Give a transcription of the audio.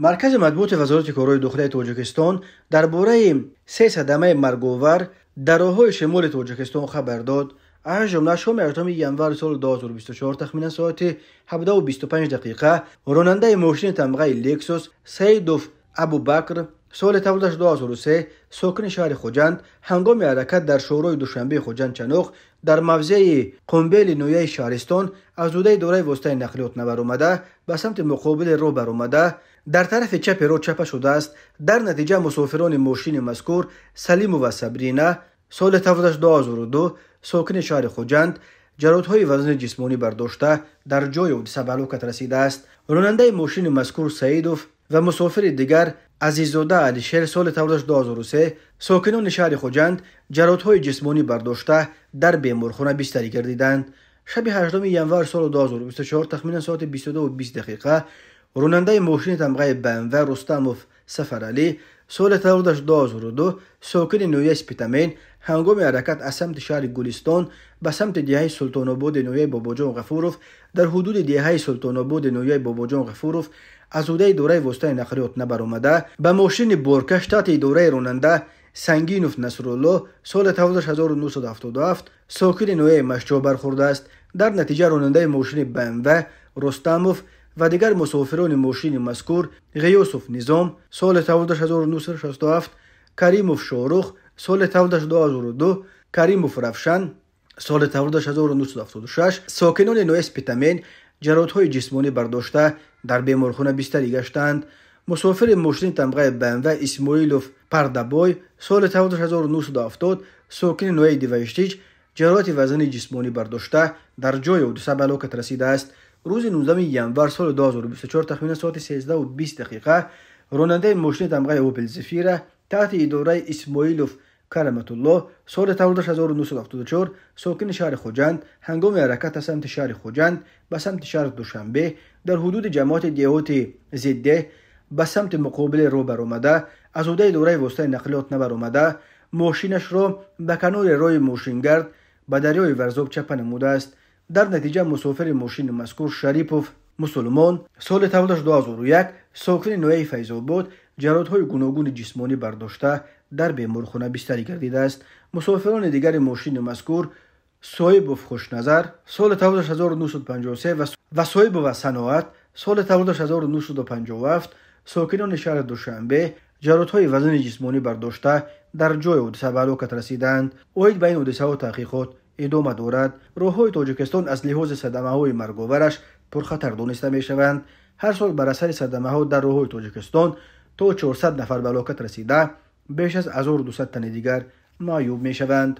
مرکز مطبوعات وزارت کارهای داخلی تاجیکستان درباره 3 صدمه مرگ‌آور در راه‌های شمال تاجیکستان خبر داد. از جمله شام 8 ینور سال 2024 تخمینا ساعت 17:25 راننده ماشین تمغه لکسوس سیدوف ابوبکر سال تولدش 2003 ساکن شهر خوجند هنگام حرکت در شورای دوشنبه خوجند چنوق در موضع قنبل نویه شهرستان از دوره دوره واسطه نقلیات نبر آمده به سمت مقابل رو بر آمده در طرف چپ رو چپه شده است. در نتیجه مسافران ماشین مذکور سلیم و صبرینه سال تولدش 2002 ساکن شهر خوجند جراحت‌های وزن جسمانی برداشته در جای حادثه به هلاکت رسیده است. راننده ماشین مذکور سعیدوف و مسافر دیگر عزیززاده علیشیر سال تولدش 2003 ساکنان شهر خوجند جراحت‌های جسمانی برداشته در بیمارخانه بستری گردیدند. شب 8 ینور سال 2024 تخمینا ساعت 22:20 راننده ماشین تمغه BMW رستموف سفرعلی سال تولدش 2002 ساکن نویه سپیتامین هنگام حرکت از سمت شهر گلستان به سمت دیهه سلطان آباد نویه باباجان غفوروف در حدود دیهه سلطان آباد نویه باباجان غفوروف از دوره واسطه نقلیات نبر آمده به ماشین بارکش تحت دوره راننده سنگینوف نصرالله سال تولدش 1977 ساکن نویه مشجع برخورده است. در نتیجه راننده ماشین BMW رستموف و دیگر مسافران ماشین مذکور غیوسوف نظام سال تولدش 1967 کریموف شاروخ سال تولدش 2002 کریموف رفشن سال تولدش 1976 ساکنان نویه سپیتامین جراحت‌های جسمانی برداشته در بیمارخانه بستری گشتند. مسافر ماشین تمغه BMW اسماعیلوف پردابای سال تولدش 1970 ساکن نویه دیوشتیج جراحت وزن جسمانی برداشته در جای حادثه به هلاکت رسیده است. روز 19 ینور سال 2024 تخمینا ساعت 13:20 راننده ماشین تمغه اوپل زفیره تحت اداره اسماعیلوف کرامت الله سال تولدش 1974 ساکن شهر خوجند هنگام حرکت از سمت شهر خوجند به سمت شهر دوشنبه در حدود جماعت دیهات زده به سمت مقابل رو بر آمده از دوره واسطه نقلیات نبر آمده ماشینش را به کنار راه ماشینگرد به دریای ورزاب چپه نموده است. در نتیجه مسافر ماشین مذکور شریپوف مسلمان سال تولدش 2001 ساکن نویه فیض‌آباد جراحت‌های گوناگون جسمانی برداشته در بیمارخانه بستری گردیده است. مسافران دیگر ماشین مذکور صایبوف خوشنظر سال تولدش 1953 و صایبوف صناعت سال تولدش 1957 ساکنان شهر دوشنبه جراحت‌های وزن جسمانی برداشته در جای حادثه به هلاکت رسیدند. اوید بین حادثه و تحقیقات ادامه دارد. راه‌های تاجیکستان از لحاظ صدمه‌های مرگ‌آورش پرخطر دانسته می‌شوند. هر سال بر اثر صدمه‌ها در راه‌های تاجیکستان تا 400 نفر به هلاکت رسیده بیش از 1200 تن دیگر معیوب می‌شوند.